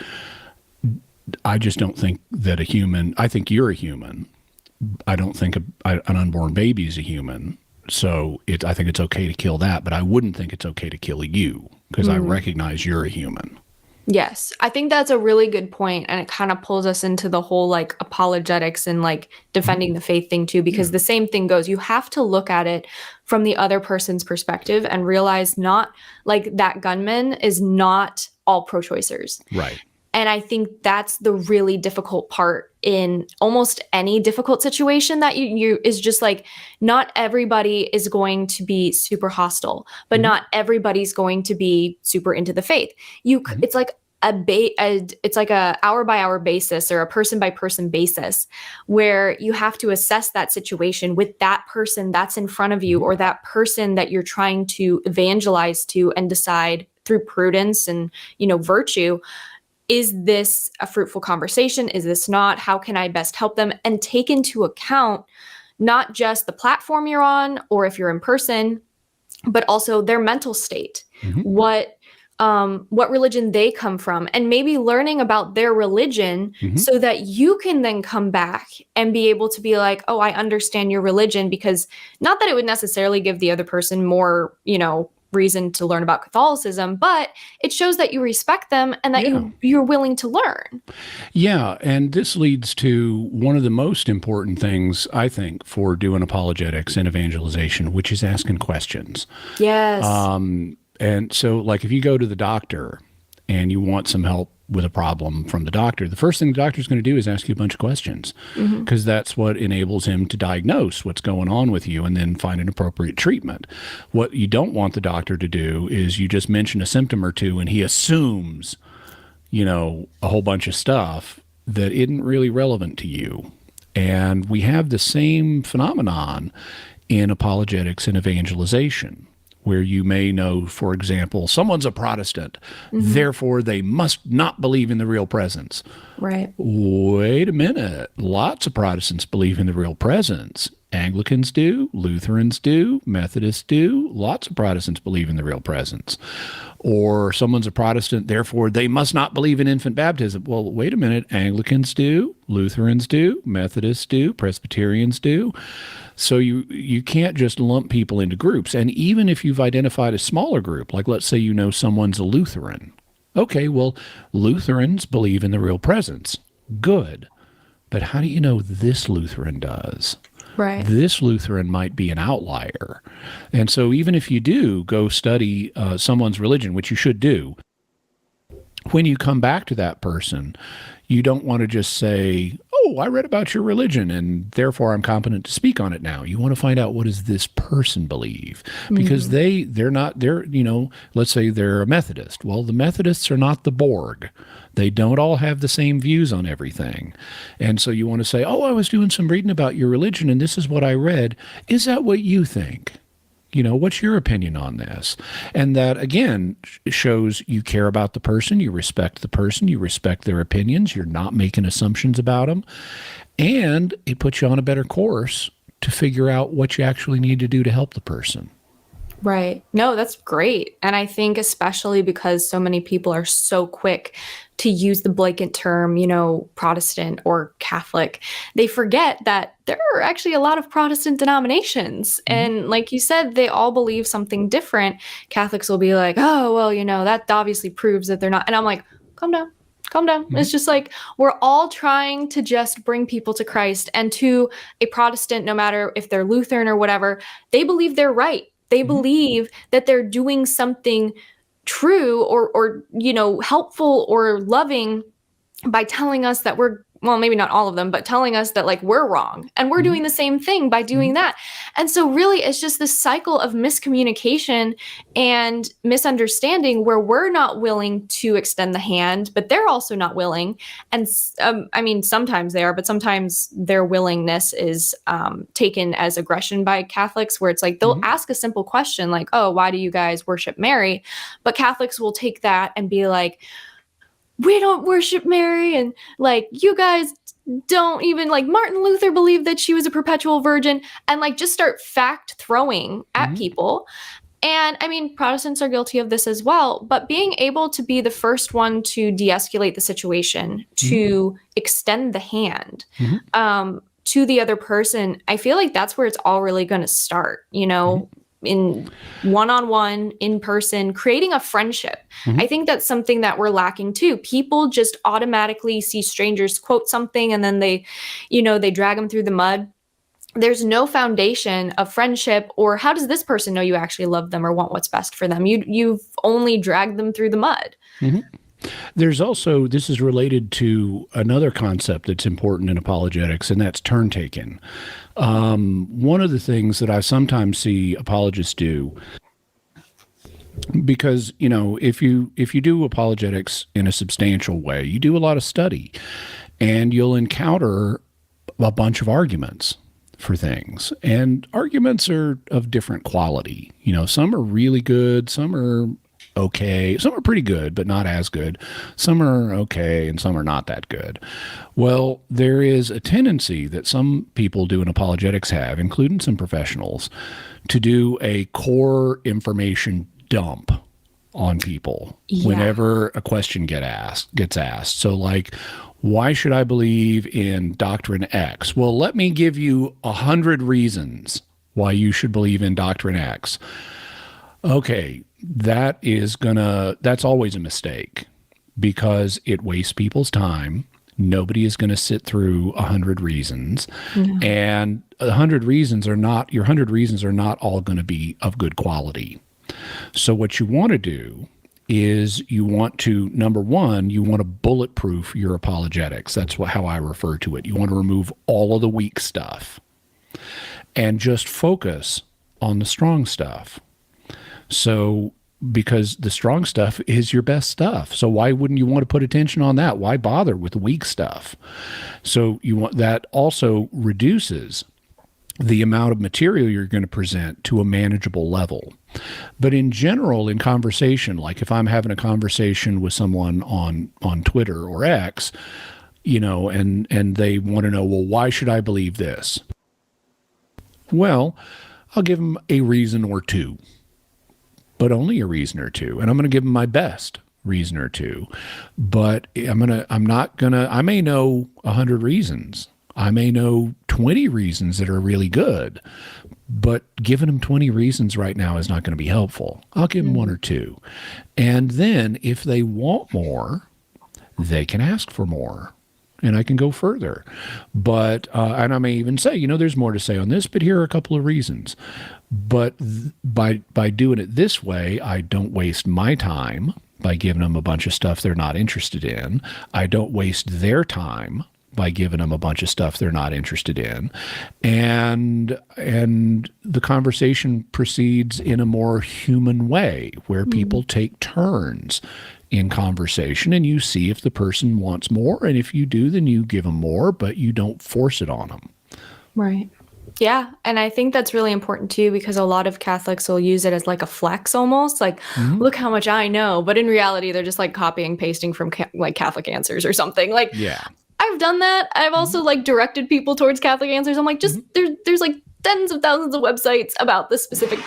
I just don't think that I think you're a human. I don't think an unborn baby is a human. So I think it's okay to kill that, but I wouldn't think it's okay to kill you because I recognize you're a human. Yes, I think that's a really good point, and it kind of pulls us into the whole like apologetics and like defending the faith thing too, because the same thing goes. You have to look at it from the other person's perspective and realize not like that gunman is not all pro-choicers. Right. And I think that's the really difficult part in almost any difficult situation that you is just like, not everybody is going to be super hostile, but not everybody's going to be super into the faith. It's like it's like a hour by hour basis or a person by person basis where you have to assess that situation with that person that's in front of you or that person that you're trying to evangelize to and decide through prudence and, virtue. Is this a fruitful conversation? Is this not? How can I best help them? And take into account not just the platform you're on or if you're in person, but also their mental state, what religion they come from, and maybe learning about their religion so that you can then come back and be able to be like, oh, I understand your religion, because not that it would necessarily give the other person more, reason to learn about Catholicism, but it shows that you respect them and that you're willing to learn. Yeah. And this leads to one of the most important things, I think, for doing apologetics and evangelization, which is asking questions. Yes. And so like if you go to the doctor and you want some help with a problem from the doctor, the first thing the doctor's going to do is ask you a bunch of questions because that's what enables him to diagnose what's going on with you and then find an appropriate treatment. What you don't want the doctor to do is you just mention a symptom or two and he assumes, a whole bunch of stuff that isn't really relevant to you. And we have the same phenomenon in apologetics and evangelization, where you may know, for example, someone's a Protestant, therefore they must not believe in the real presence. Right. Wait a minute. Lots of Protestants believe in the real presence. Anglicans do, Lutherans do, Methodists do. Lots of Protestants believe in the real presence. Or someone's a Protestant, therefore they must not believe in infant baptism. Well, wait a minute. Anglicans do, Lutherans do, Methodists do, Presbyterians do. So you can't just lump people into groups. And even if you've identified a smaller group, like let's say someone's a Lutheran. Okay, well, Lutherans believe in the real presence. Good. But how do you know this Lutheran does? Right. This Lutheran might be an outlier. And so even if you do go study someone's religion, which you should do, when you come back to that person, you don't want to just say, oh, I read about your religion and therefore I'm competent to speak on it now. You want to find out, what does this person believe? Because let's say they're a Methodist. Well, the Methodists are not the Borg. They don't all have the same views on everything. And so you want to say, oh, I was doing some reading about your religion and this is what I read. Is that what you think? What's your opinion on this? And that, again, shows you care about the person, you respect their opinions, you're not making assumptions about them, and it puts you on a better course to figure out what you actually need to do to help the person. Right. No, that's great. And I think especially because so many people are so quick to use the blanket term, Protestant or Catholic, they forget that there are actually a lot of Protestant denominations. And like you said, they all believe something different. Catholics will be like, oh, well, that obviously proves that they're not. And I'm like, calm down. Calm down. It's just like we're all trying to just bring people to Christ. And to a Protestant, no matter if they're Lutheran or whatever, they believe they're right. They believe that they're doing something true or helpful or loving by telling us that well, maybe not all of them, but telling us that like we're wrong and we're doing the same thing by doing that. And so really it's just this cycle of miscommunication and misunderstanding where we're not willing to extend the hand, but they're also not willing. And sometimes they are, but sometimes their willingness is taken as aggression by Catholics, where it's like they'll ask a simple question like, oh, why do you guys worship Mary? But Catholics will take that and be like, we don't worship Mary, and like you guys don't even, like Martin Luther believed that she was a perpetual virgin, and like just start fact throwing at people. And Protestants are guilty of this as well, but being able to be the first one to de-escalate the situation, to extend the hand to the other person, I feel like that's where it's all really going to start, in one-on-one, in person, creating a friendship. I think that's something that we're lacking too. People just automatically see strangers quote something and then they drag them through the mud. There's no foundation of friendship, or how does this person know you actually love them or want what's best for them? You've only dragged them through the mud. There's also, this is related to another concept that's important in apologetics, and that's turn taking. One of the things that I sometimes see apologists do, because, if you do apologetics in a substantial way, you do a lot of study, and you'll encounter a bunch of arguments for things. And arguments are of different quality. Some are really good, some are okay. Some are pretty good, but not as good. Some are okay, and some are not that good. Well, there is a tendency that some people doing apologetics have, including some professionals, to do a core information dump on people whenever a question gets asked. So like, why should I believe in doctrine X? Well, let me give you 100 reasons why you should believe in doctrine X. Okay, that's always a mistake, because it wastes people's time. Nobody is going to sit through 100 reasons, and 100 reasons are not all going to be of good quality. So what you want to do is number one, you want to bulletproof your apologetics. That's how I refer to it. You want to remove all of the weak stuff and just focus on the strong stuff. So, because the strong stuff is your best stuff. So why wouldn't you want to put attention on that? Why bother with the weak stuff? So that also reduces the amount of material you're going to present to a manageable level. But in general, in conversation, like if I'm having a conversation with someone on Twitter or X, and they want to know, well, why should I believe this? Well, I'll give them a reason or two, but only a reason or two. And I'm going to give them my best reason or two. But I may know 100 reasons. I may know 20 reasons that are really good, but giving them 20 reasons right now is not going to be helpful. I'll give them one or two. And then if they want more, they can ask for more, and I can go further. But, and I may even say, there's more to say on this, but here are a couple of reasons. But by doing it this way, I don't waste my time by giving them a bunch of stuff they're not interested in. I don't waste their time by giving them a bunch of stuff they're not interested in. And the conversation proceeds in a more human way, where people take turns in conversation, and you see if the person wants more. And if you do, then you give them more, but you don't force it on them. Right. Yeah. And I think that's really important too, because a lot of Catholics will use it as like a flex almost, like, Hmm. look how much I know. But in reality, they're just like copying, pasting from like Catholic answers or something. Like, Yeah. I've done that. I've also like directed people towards Catholic answers. I'm like, just Hmm. there's like tens of thousands of websites about this specific.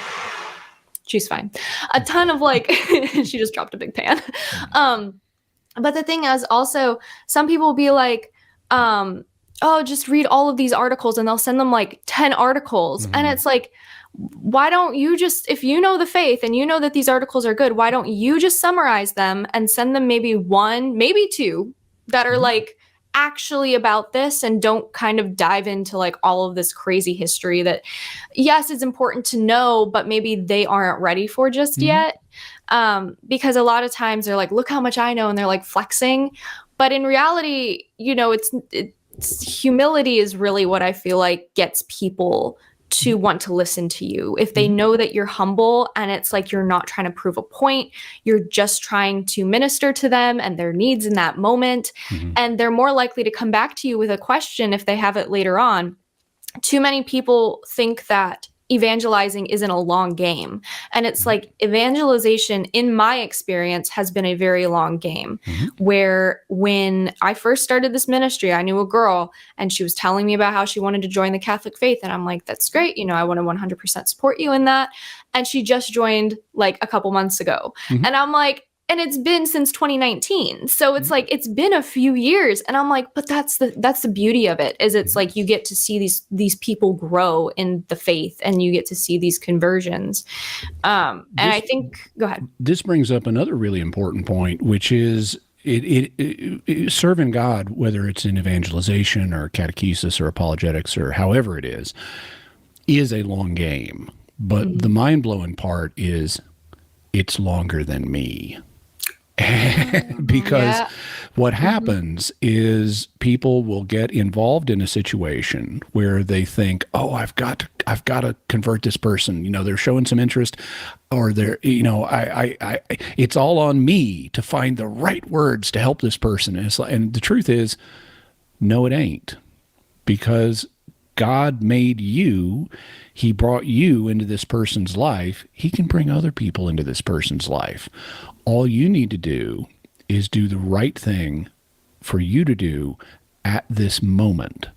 She's fine. A ton of like, she just dropped a big pan. Um, but the thing is also, some people will be like, oh, just read all of these articles, and they'll send them like 10 articles. And Hmm. it's like, why don't you just, if you know the faith and you know that these articles are good, why don't you just summarize them and send them maybe one, maybe two that are Hmm. like actually about this, and don't kind of dive into like all of this crazy history that, yes, it's important to know, but maybe they aren't ready for just Hmm. yet. Because a lot of times they're like, look how much I know, and they're like flexing. But in reality, it's humility is really what I feel like gets people to want to listen to you. If they Hmm. know that you're humble and it's like you're not trying to prove a point, you're just trying to minister to them and their needs in that moment. Hmm. And they're more likely to come back to you with a question if they have it later on. Too many people think that evangelizing isn't a long game. And it's like evangelization, in my experience, has been a very long game. Hmm. Where when I first started this ministry, I knew a girl and she was telling me about how she wanted to join the Catholic faith. And I'm like, that's great. I want to 100% support you in that. And she just joined like a couple months ago. Hmm. And I'm like, and it's been since 2019, so it's like it's been a few years, and I'm like, but that's the beauty of it, is it's like you get to see these people grow in the faith, and you get to see these conversions. And I This think, go ahead. this brings up another really important point, which is serving God, whether it's in evangelization or catechesis or apologetics or however it is a long game. But the mind blowing part is it's longer than me. Because Yeah. what happens is people will get involved in a situation where they think, "Oh, I've got to convert this person. They're showing some interest, or they're, it's all on me to find the right words to help this person." And the truth is, no, it ain't, because God made you. He brought you into this person's life. He can bring other people into this person's life. All you need to do is do the right thing for you to do at this moment.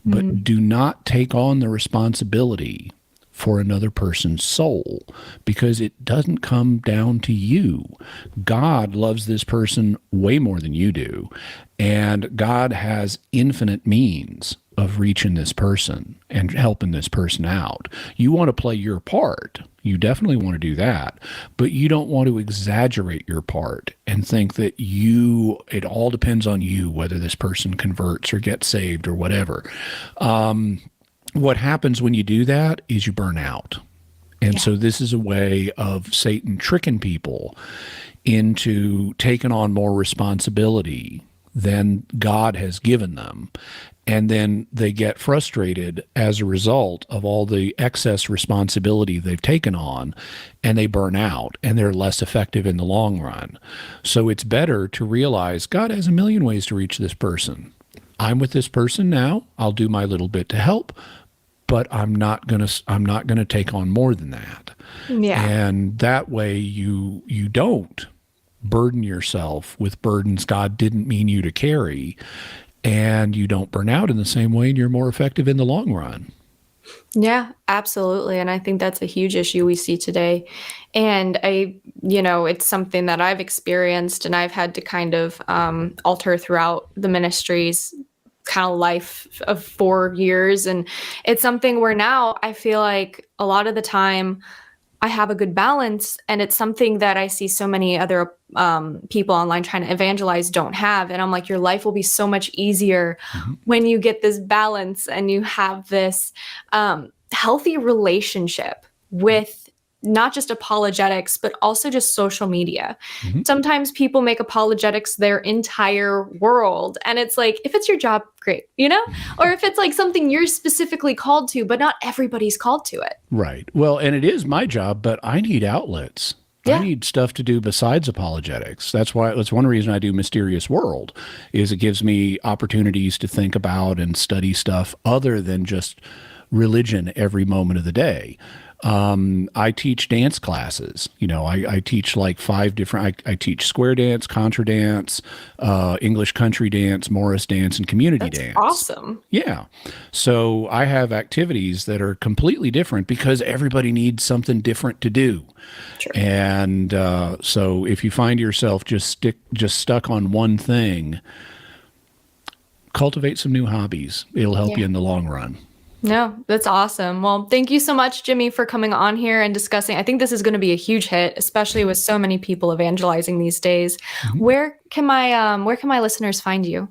But do not take on the responsibility for another person's soul, because it doesn't come down to you. God loves this person way more than you do. And God has infinite means of reaching this person and helping this person out. You want to play your part. You definitely want to do that, but you don't want to exaggerate your part and think that it all depends on you, whether this person converts or gets saved or whatever. What happens when you do that is you burn out. And so this is a way of Satan tricking people into taking on more responsibility than God has given them. And then they get frustrated as a result of all the excess responsibility they've taken on, and they burn out, and they're less effective in the long run. So it's better to realize God has a million ways to reach this person. I'm with this person now. I'll do my little bit to help, but I'm not gonna take on more than that. Yeah. And that way you don't burden yourself with burdens God didn't mean you to carry, and you don't burn out in the same way, and you're more effective in the long run. Yeah, absolutely. And I think that's a huge issue we see today. And it's something that I've experienced and I've had to kind of alter throughout the ministry's kind of life of 4 years. And it's something where now I feel like a lot of the time I have a good balance, and it's something that I see so many other people online trying to evangelize don't have. And I'm like, your life will be so much easier Mhm. when you get this balance and you have this healthy relationship with not just apologetics, but also just social media. Mhm. Sometimes people make apologetics their entire world. And it's like, if it's your job, great, or if it's like something you're specifically called to, but not everybody's called to it. Right. Well, and it is my job, but I need outlets. I Yeah. need stuff to do besides apologetics. That's one reason I do Mysterious World, is it gives me opportunities to think about and study stuff other than just religion every moment of the day. I teach dance classes. I teach like 5 different, I teach square dance, contra dance, English country dance, Morris dance, and community That's dance. awesome. Yeah. So I have activities that are completely different because everybody needs something different to do. Sure. And so if you find yourself just stuck on one thing, cultivate some new hobbies. It'll help you in the long run. No, that's awesome. Well, thank you so much, Jimmy, for coming on here and discussing. I think this is going to be a huge hit, especially with so many people evangelizing these days. Mm-hmm. Where can my listeners find you?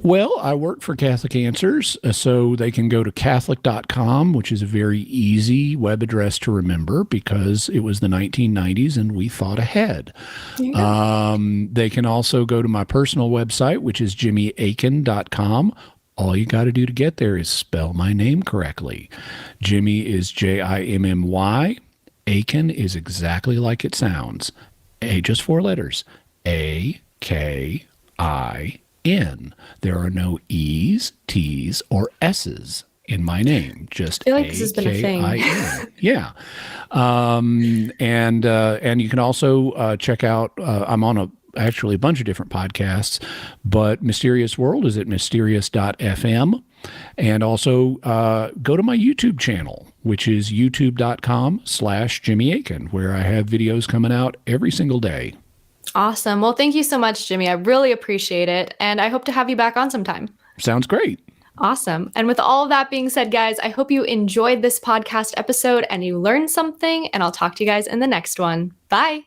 Well, I work for Catholic Answers, so they can go to Catholic.com, which is a very easy web address to remember because it was the 1990s and we thought ahead. They can also go to my personal website, which is JimmyAkin.com. All you got to do to get there is spell my name correctly. Jimmy is Jimmy. Akin is exactly like it sounds. Just 4 letters. Akin. There are no E's, T's, or S's in my name. Just I feel like this has been a thing. Yeah. And you can also check out, I'm on actually a bunch of different podcasts, but Mysterious World is at mysterious.fm. And also go to my YouTube channel, which is youtube.com/Jimmy Akin, where I have videos coming out every single day. Awesome. Well, thank you so much, Jimmy. I really appreciate it. And I hope to have you back on sometime. Sounds great. Awesome. And with all of that being said, guys, I hope you enjoyed this podcast episode and you learned something, and I'll talk to you guys in the next one. Bye.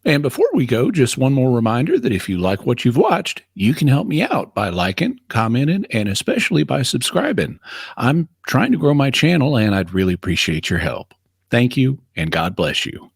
And before we go, just one more reminder that if you like what you've watched, you can help me out by liking, commenting, and especially by subscribing. I'm trying to grow my channel, and I'd really appreciate your help. Thank you, and God bless you.